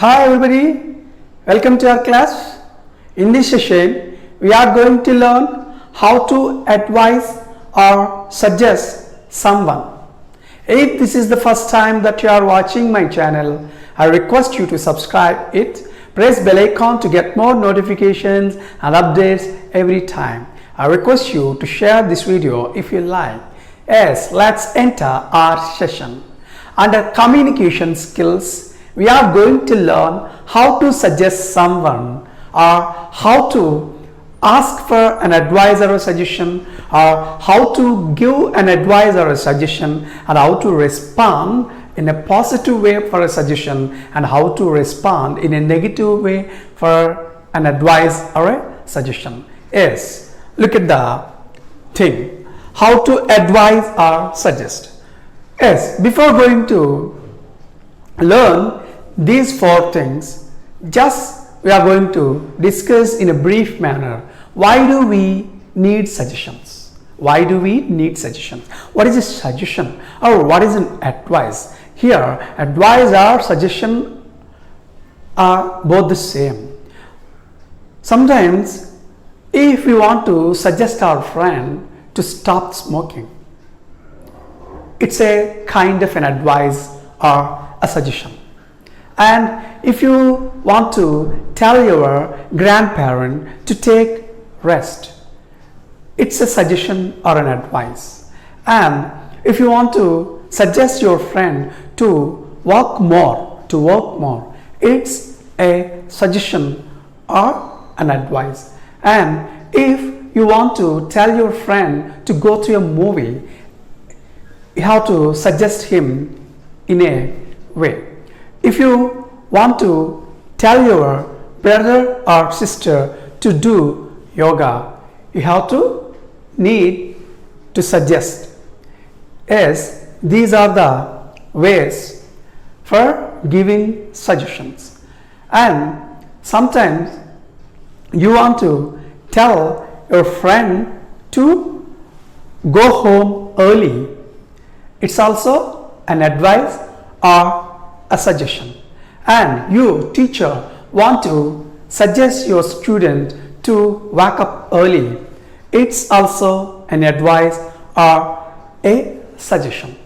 Hi everybody, welcome to our class. In this session, we are going to learn how to advise or suggest someone. If this is the first time that you are watching my channel, I request you to subscribe it, press bell icon to get more notifications and updates every time. I request you to share this video if you like. Yes, let's enter our session. Under communication skills, we are going to learn how to suggest someone or how to ask for an advice or a suggestion or how to give an advice or a suggestion and how to respond in a positive way for a suggestion and how to respond in a negative way for an advice or a suggestion. Yes, look at the thing, how to advise or suggest. Yes, before going to learn these four things, just we are going to discuss in a brief manner why do we need suggestions. Why do we need suggestions? What is a suggestion or what is an advice? Here, advice or suggestion are both the same. Sometimes if we want to suggest our friend to stop smoking, it's a kind of an advice or a suggestion. And if you want to tell your grandparent to take rest, it's a suggestion or an advice. And if you want to suggest your friend to work more, it's a suggestion or an advice. And if you want to tell your friend to go to a movie, you have to suggest him in a way. If you want to tell your brother or sister to do yoga, you have to need to suggest. Yes, these are the ways for giving suggestions. And sometimes you want to tell your friend to go home early. It's also an advice or a suggestion. And you, teacher, want to suggest your student to wake up early. It's also an advice or a suggestion.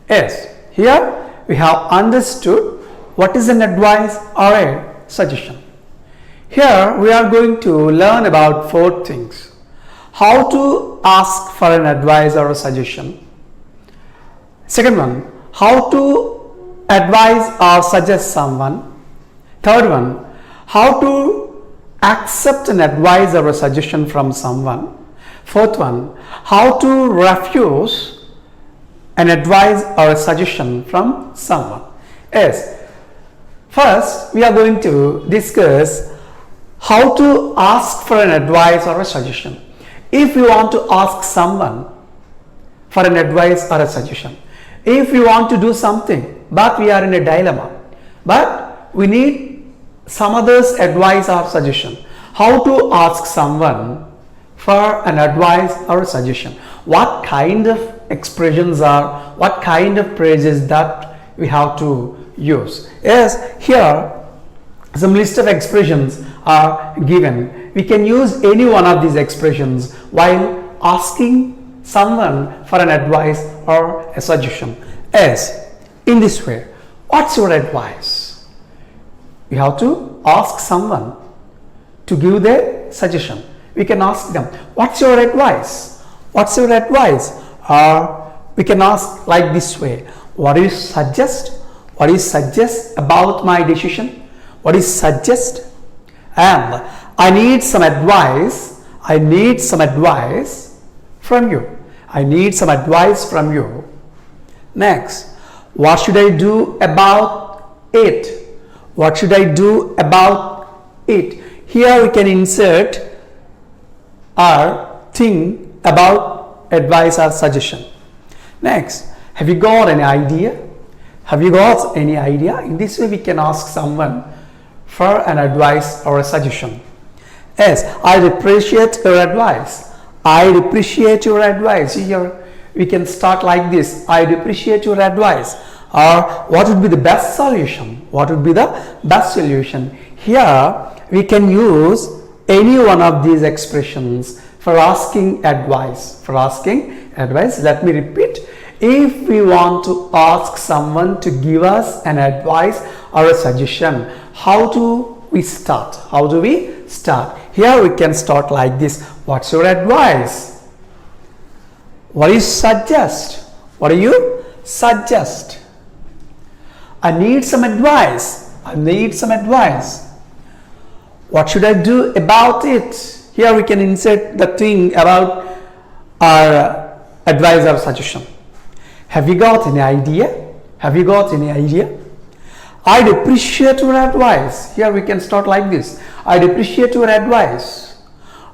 Yes, here we have understood what is an advice or a suggestion. Here we are going to learn about four things. How to ask for an advice or a suggestion. Second one, how to advise or suggest someone. Third one, how to accept an advice or a suggestion from someone. Fourth one, how to refuse an advice or a suggestion from someone. Yes, first we are going to discuss how to ask for an advice or a suggestion. If you want to ask someone for an advice or a suggestion, if you want to do something but we are in a dilemma, but we need some other's advice or suggestion, how to ask someone for an advice or a suggestion, what kind of expressions are, what kind of phrases that we have to use. Yes, here some list of expressions are given. We can use any one of these expressions while asking someone for an advice or a suggestion. Yes, in this way, what's your advice? You have to ask someone to give their suggestion. We can ask them, what's your advice? What's your advice? Or we can ask like this way, what do you suggest? What do you suggest about my decision? What do you suggest? And I need some advice. I need some advice from you. I need some advice from you. Next, what should I do about it? What should I do about it? Here we can insert our thing about advice or suggestion. Next, have you got any idea? Have you got any idea? In this way we can ask someone for an advice or a suggestion. Yes, I appreciate your advice. I appreciate your advice. Here we can start like this. I appreciate your advice. or what would be the best solution? What would be the best solution? Here we can use any one of these expressions for asking advice. Let me repeat. If we want to ask someone to give us an advice or a suggestion, how do we start? Here we can start like this. What's your advice? What do you suggest? I need some advice. What should I do about it? Here we can insert the thing about our advice or suggestion. Have you got any idea? I'd appreciate your advice. Here we can start like this. I'd appreciate your advice.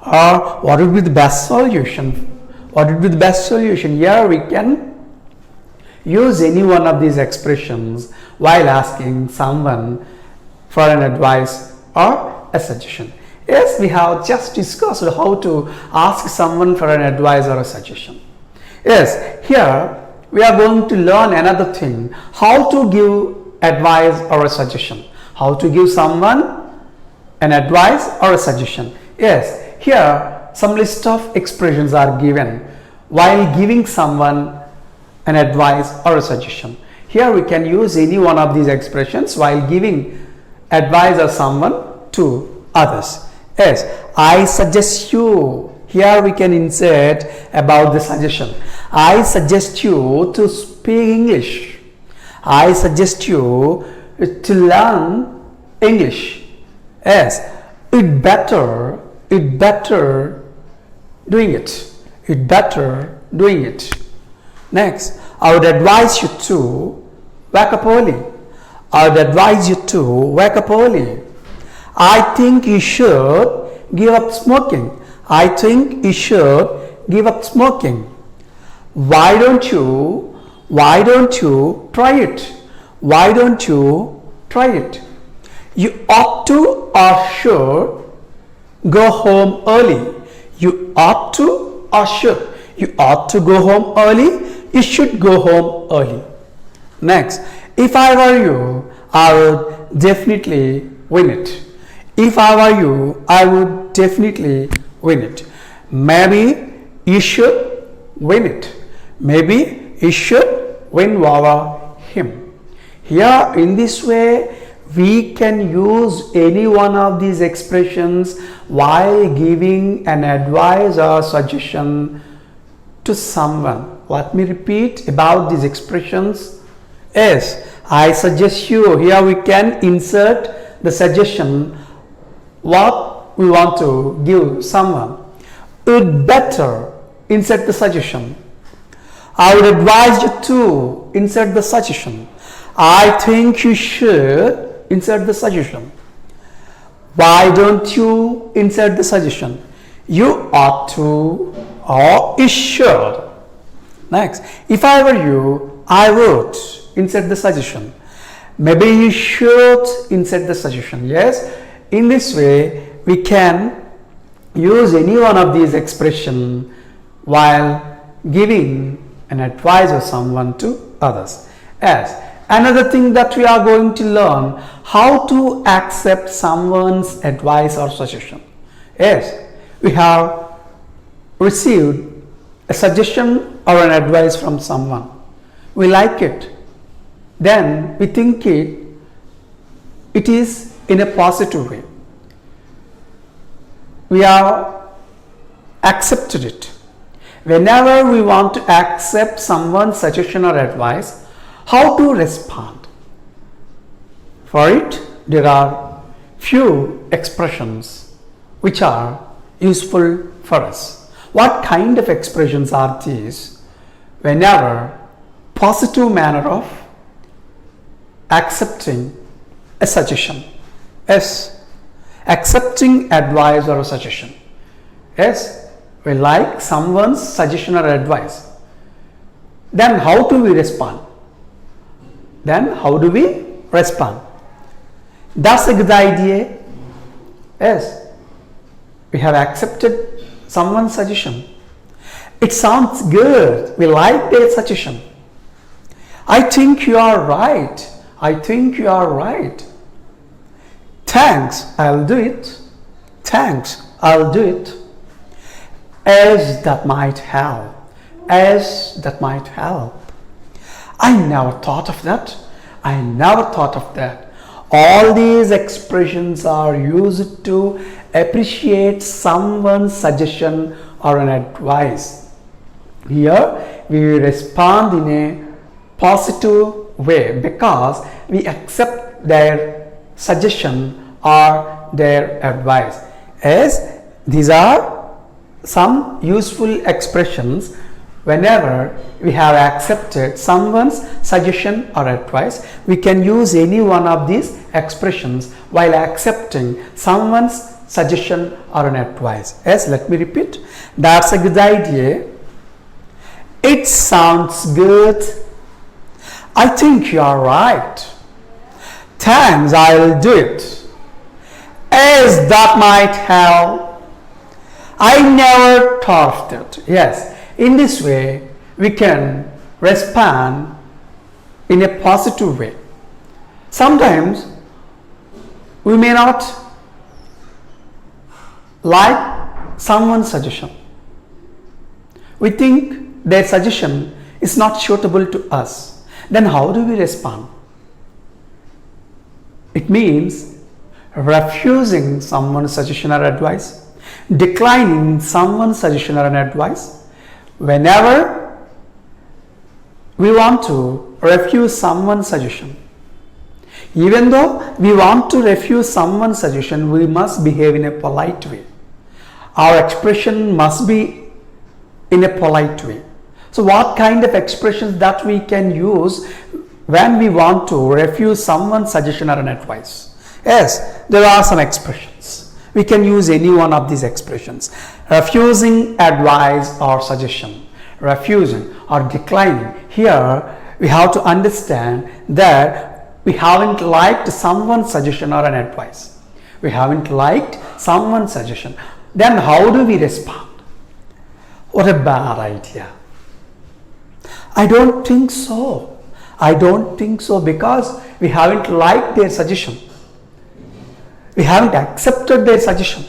Or what would be the best solution? Here we can use any one of these expressions while asking someone for an advice or a suggestion. Yes, we have just discussed how to ask someone for an advice or a suggestion. Yes, here we are going to learn another thing, how to give advice or a suggestion. How to give someone an advice or a suggestion. Yes, here some list of expressions are given while giving someone an advice or a suggestion. Here we can use any one of these expressions while giving advice or someone to others. Yes, I suggest you. Here we can insert about the suggestion. I suggest you to speak English. I suggest you to learn English. Yes, it better doing it. Next, I would advise you to wake up early. I think you should give up smoking. Why don't you try it? You ought to or should go home early. You ought to go home early. You should go home early. Next, if I were you, I would definitely win it. Maybe you should win it. Win over him. Here, in this way, we can use any one of these expressions while giving an advice or suggestion to someone. Let me repeat about these expressions. Yes, I suggest you. Here we can insert the suggestion what we want to give someone. You'd better insert the suggestion. I would advise you to insert the suggestion. I think you should insert the suggestion. Why don't you insert the suggestion? You ought to or you should. Next, if I were you, I would insert the suggestion. Maybe you should insert the suggestion. Yes, in this way we can use any one of these expressions while giving an advice or someone to others. As another thing that we are going to learn, how to accept someone's advice or suggestion. Yes, we have received a suggestion or an advice from someone. We like it. Then we think it is in a positive way. We have accepted it. Whenever we want to accept someone's suggestion or advice, how to respond? For it, there are few expressions which are useful for us. What kind of expressions are these? Whenever positive manner of accepting a suggestion. Yes, accepting advice or a suggestion. Yes, we like someone's suggestion or advice. Then how do we respond? That's a good idea. Yes, we have accepted someone's suggestion. It sounds good. We like their suggestion. I think you are right. I think you are right. Thanks, I'll do it. Thanks, I'll do it. As that might help. As that might help. I never thought of that. I never thought of that. All these expressions are used to appreciate someone's suggestion or an advice. Here we respond in a positive way because we accept their suggestion or their advice. As these are some useful expressions whenever we have accepted someone's suggestion or advice. We can use any one of these expressions while accepting someone's suggestion or an advice. Yes, let me repeat. That's a good idea. It sounds good. I think you are right. Thanks, I'll do it. As that might help. I never thought of that. Yes, in this way we can respond in a positive way. Sometimes we may not like someone's suggestion. We think their suggestion is not suitable to us. Then how do we respond? It means refusing someone's suggestion or advice, declining someone's suggestion or an advice. Whenever we want to refuse someone's suggestion, even though we want to refuse someone's suggestion, we must behave in a polite way. Our expression must be in a polite way. So what kind of expressions that we can use when we want to refuse someone's suggestion or an advice? Yes, there are some expressions. We can use any one of these expressions. Refusing advice or suggestion, refusing or declining. Here we have to understand that we haven't liked someone's suggestion or an advice. We haven't liked someone's suggestion. Then how do we respond? What a bad idea. I don't think so. I don't think so because we haven't liked their suggestion. We haven't accepted their suggestion.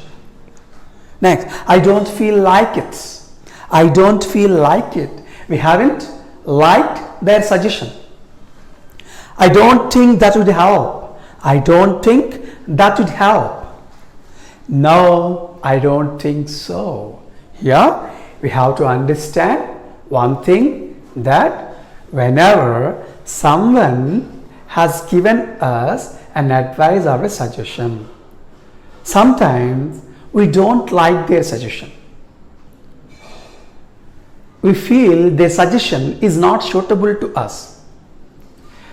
Next, I don't feel like it. I don't feel like it. We haven't liked their suggestion. I don't think that would help. I don't think that would help. No, I don't think so. Here we have to understand one thing, that whenever someone has given us an advice or a suggestion, sometimes we don't like their suggestion. We feel their suggestion is not suitable to us.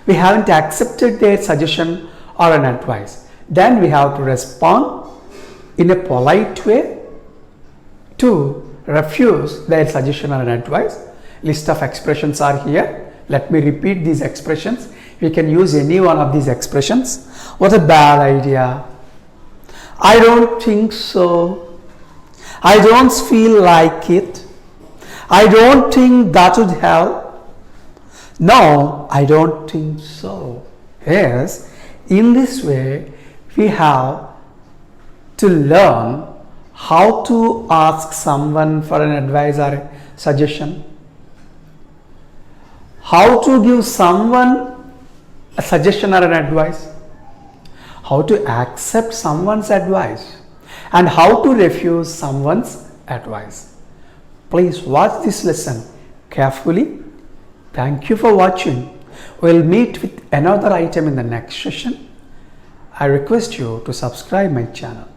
We haven't accepted their suggestion or an advice. Then we have to respond in a polite way to refuse their suggestion or an advice. List of expressions are here. Let me repeat these expressions. We can use any one of these expressions. What a bad idea. I don't think so. I don't feel like it. I don't think that would help. No, I don't think so. Yes, in this way we have to learn how to ask someone for an advice or a suggestion, how to give someone a suggestion or an advice, how to accept someone's advice, and how to refuse someone's advice. Please watch this lesson carefully. Thank you for watching. We'll meet with another item in the next session. I request you to subscribe my channel.